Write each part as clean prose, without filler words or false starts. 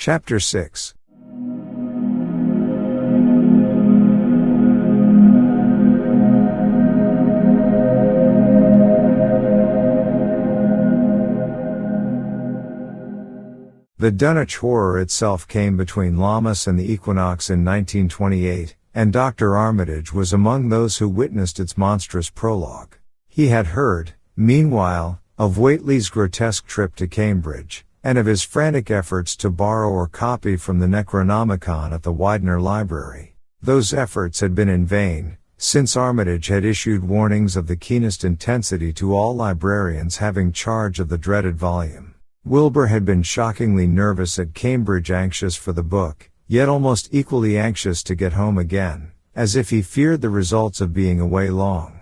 Chapter 6. The Dunwich Horror itself came between Lammas and the equinox in 1928, and Dr. Armitage was among those who witnessed its monstrous prologue. He had heard, meanwhile, of Whateley's grotesque trip to Cambridge, and of his frantic efforts to borrow or copy from the Necronomicon at the Widener Library. Those efforts had been in vain, since Armitage had issued warnings of the keenest intensity to all librarians having charge of the dreaded volume. Wilbur had been shockingly nervous at Cambridge, anxious for the book, yet almost equally anxious to get home again, as if he feared the results of being away long.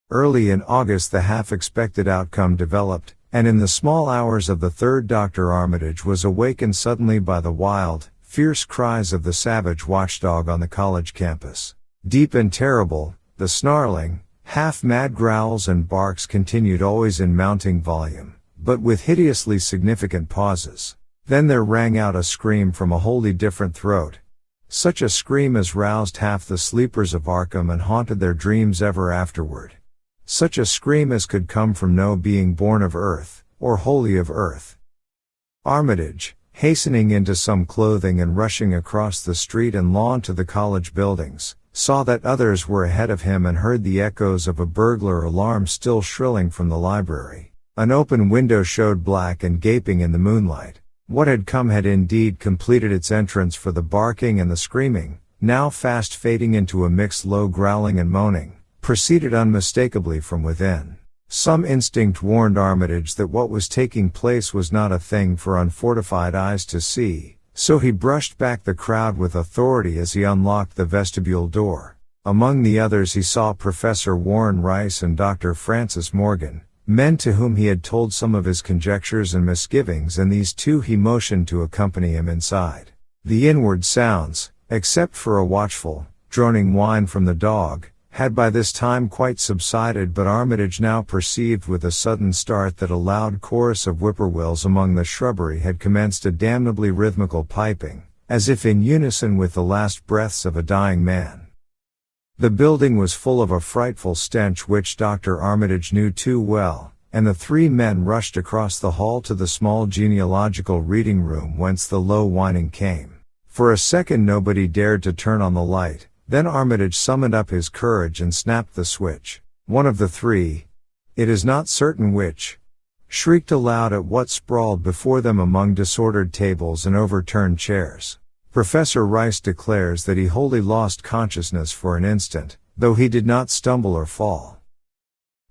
Early in August the half-expected outcome developed, and in the small hours of the third Dr. Armitage was awakened suddenly by the wild, fierce cries of the savage watchdog on the college campus. Deep and terrible, the snarling, half-mad growls and barks continued always in mounting volume, but with hideously significant pauses. Then there rang out a scream from a wholly different throat. Such a scream as roused half the sleepers of Arkham and haunted their dreams ever afterward. Such a scream as could come from no being born of earth, or wholly of earth. Armitage, hastening into some clothing and rushing across the street and lawn to the college buildings, saw that others were ahead of him and heard the echoes of a burglar alarm still shrilling from the library. An open window showed black and gaping in the moonlight. What had come had indeed completed its entrance, for the barking and the screaming, now fast fading into a mixed low growling and moaning, proceeded unmistakably from within. Some instinct warned Armitage that what was taking place was not a thing for unfortified eyes to see, so he brushed back the crowd with authority as he unlocked the vestibule door. Among the others he saw Professor Warren Rice and Dr. Francis Morgan, men to whom he had told some of his conjectures and misgivings, and these two he motioned to accompany him inside. The inward sounds, except for a watchful, droning whine from the dog, had by this time quite subsided, but Armitage now perceived with a sudden start that a loud chorus of whippoorwills among the shrubbery had commenced a damnably rhythmical piping, as if in unison with the last breaths of a dying man. The building was full of a frightful stench which Dr. Armitage knew too well, and the three men rushed across the hall to the small genealogical reading room whence the low whining came. For a second nobody dared to turn on the light, then Armitage summoned up his courage and snapped the switch. One of the three, it is not certain which, shrieked aloud at what sprawled before them among disordered tables and overturned chairs. Professor Rice declares that he wholly lost consciousness for an instant, though he did not stumble or fall.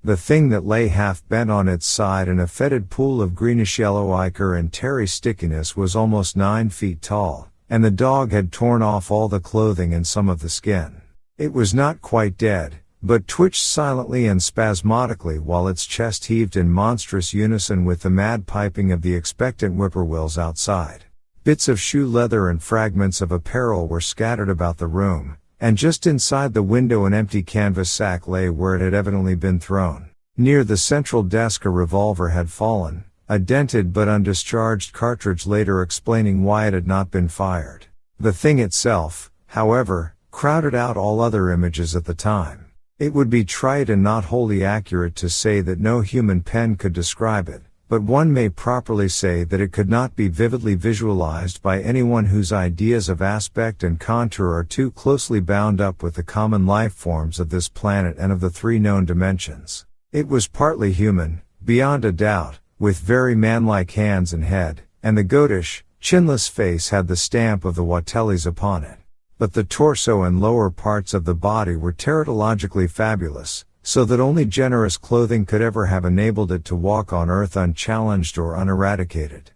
The thing that lay half bent on its side in a fetid pool of greenish-yellow ichor and tarry stickiness was almost 9 feet tall, and the dog had torn off all the clothing and some of the skin. It was not quite dead, but twitched silently and spasmodically while its chest heaved in monstrous unison with the mad piping of the expectant whippoorwills outside. Bits of shoe leather and fragments of apparel were scattered about the room, and just inside the window an empty canvas sack lay where it had evidently been thrown. Near the central desk a revolver had fallen, a dented but undischarged cartridge later explaining why it had not been fired. The thing itself, however, crowded out all other images at the time. It would be trite and not wholly accurate to say that no human pen could describe it, but one may properly say that it could not be vividly visualized by anyone whose ideas of aspect and contour are too closely bound up with the common life forms of this planet and of the three known dimensions. It was partly human, beyond a doubt, with very manlike hands and head, and the goatish, chinless face had the stamp of the Whateleys upon it. But the torso and lower parts of the body were teratologically fabulous, so that only generous clothing could ever have enabled it to walk on earth unchallenged or uneradicated.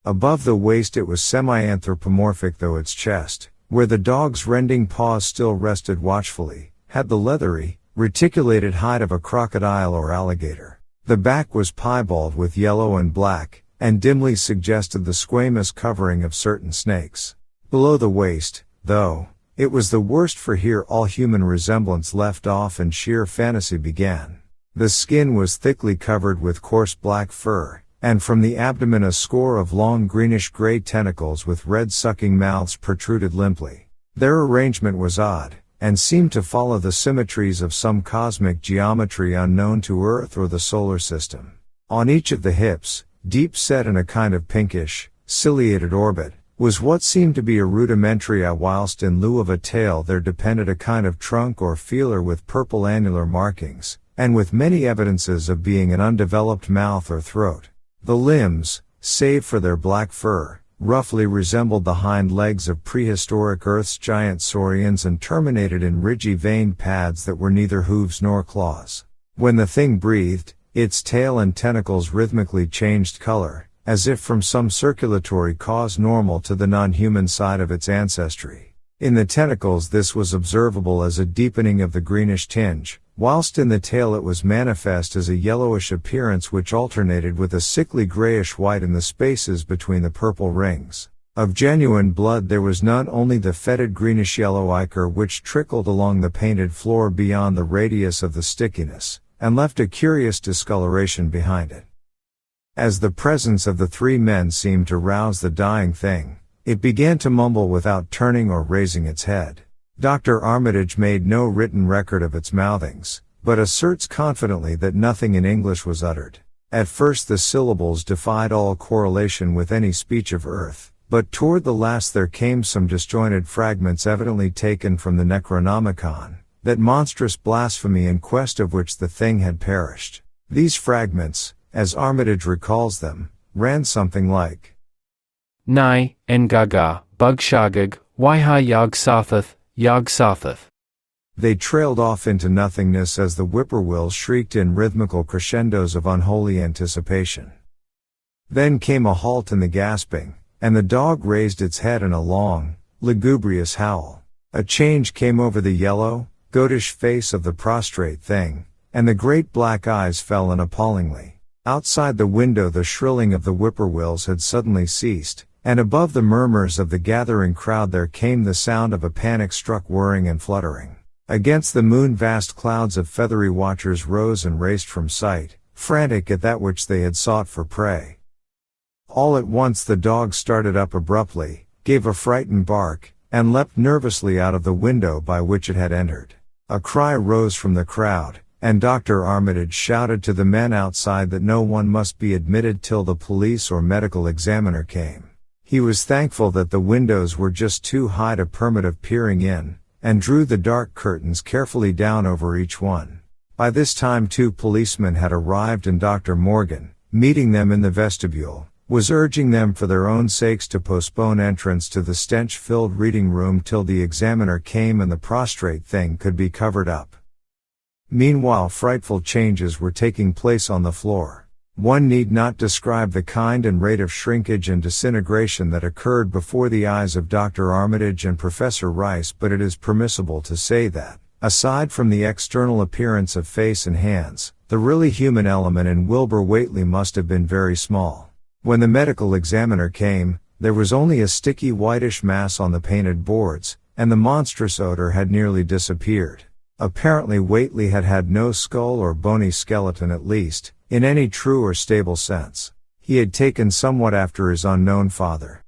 Above the waist it was semi-anthropomorphic, though its chest, where the dog's rending paws still rested watchfully, had the leathery, reticulated hide of a crocodile or alligator. The back was piebald with yellow and black, and dimly suggested the squamous covering of certain snakes. Below the waist, though, it was the worst, for here all human resemblance left off and sheer fantasy began. The skin was thickly covered with coarse black fur, and from the abdomen a score of long greenish-gray tentacles with red sucking mouths protruded limply. Their arrangement was odd, and seemed to follow the symmetries of some cosmic geometry unknown to Earth or the solar system. On each of the hips, deep set in a kind of pinkish, ciliated orbit, was what seemed to be a rudimentary eye, whilst in lieu of a tail there depended a kind of trunk or feeler with purple annular markings, and with many evidences of being an undeveloped mouth or throat. The limbs, save for their black fur, roughly resembled the hind legs of prehistoric Earth's giant saurians and terminated in ridgy veined pads that were neither hooves nor claws. When the thing breathed, its tail and tentacles rhythmically changed color, as if from some circulatory cause normal to the non-human side of its ancestry. In the tentacles this was observable as a deepening of the greenish tinge, whilst in the tail it was manifest as a yellowish appearance which alternated with a sickly grayish-white in the spaces between the purple rings. Of genuine blood there was none, only the fetid greenish-yellow ichor which trickled along the painted floor beyond the radius of the stickiness, and left a curious discoloration behind it. As the presence of the three men seemed to rouse the dying thing, it began to mumble without turning or raising its head. Dr. Armitage made no written record of its mouthings, but asserts confidently that nothing in English was uttered. At first the syllables defied all correlation with any speech of Earth, but toward the last there came some disjointed fragments evidently taken from the Necronomicon, that monstrous blasphemy in quest of which the thing had perished. These fragments, as Armitage recalls them, ran something like: Nai, Ngaga, Bugshagag, Waiha Yag Sarthath. They trailed off into nothingness as the whippoorwills shrieked in rhythmical crescendos of unholy anticipation. Then came a halt in the gasping, and the dog raised its head in a long, lugubrious howl. A change came over the yellow, goatish face of the prostrate thing, and the great black eyes fell in appallingly. Outside the window the shrilling of the whippoorwills had suddenly ceased, and above the murmurs of the gathering crowd there came the sound of a panic-struck whirring and fluttering. Against the moon vast clouds of feathery watchers rose and raced from sight, frantic at that which they had sought for prey. All at once the dog started up abruptly, gave a frightened bark, and leapt nervously out of the window by which it had entered. A cry rose from the crowd, and Dr. Armitage shouted to the men outside that no one must be admitted till the police or medical examiner came. He was thankful that the windows were just too high to permit of peering in, and drew the dark curtains carefully down over each one. By this time 2 policemen had arrived, and Dr. Morgan, meeting them in the vestibule, was urging them for their own sakes to postpone entrance to the stench-filled reading room till the examiner came and the prostrate thing could be covered up. Meanwhile frightful changes were taking place on the floor. One need not describe the kind and rate of shrinkage and disintegration that occurred before the eyes of Dr. Armitage and Professor Rice, but it is permissible to say that, aside from the external appearance of face and hands, the really human element in Wilbur Whateley must have been very small. When the medical examiner came, there was only a sticky whitish mass on the painted boards, and the monstrous odor had nearly disappeared. Apparently Whateley had had no skull or bony skeleton, at least, in any true or stable sense. He had taken somewhat after his unknown father.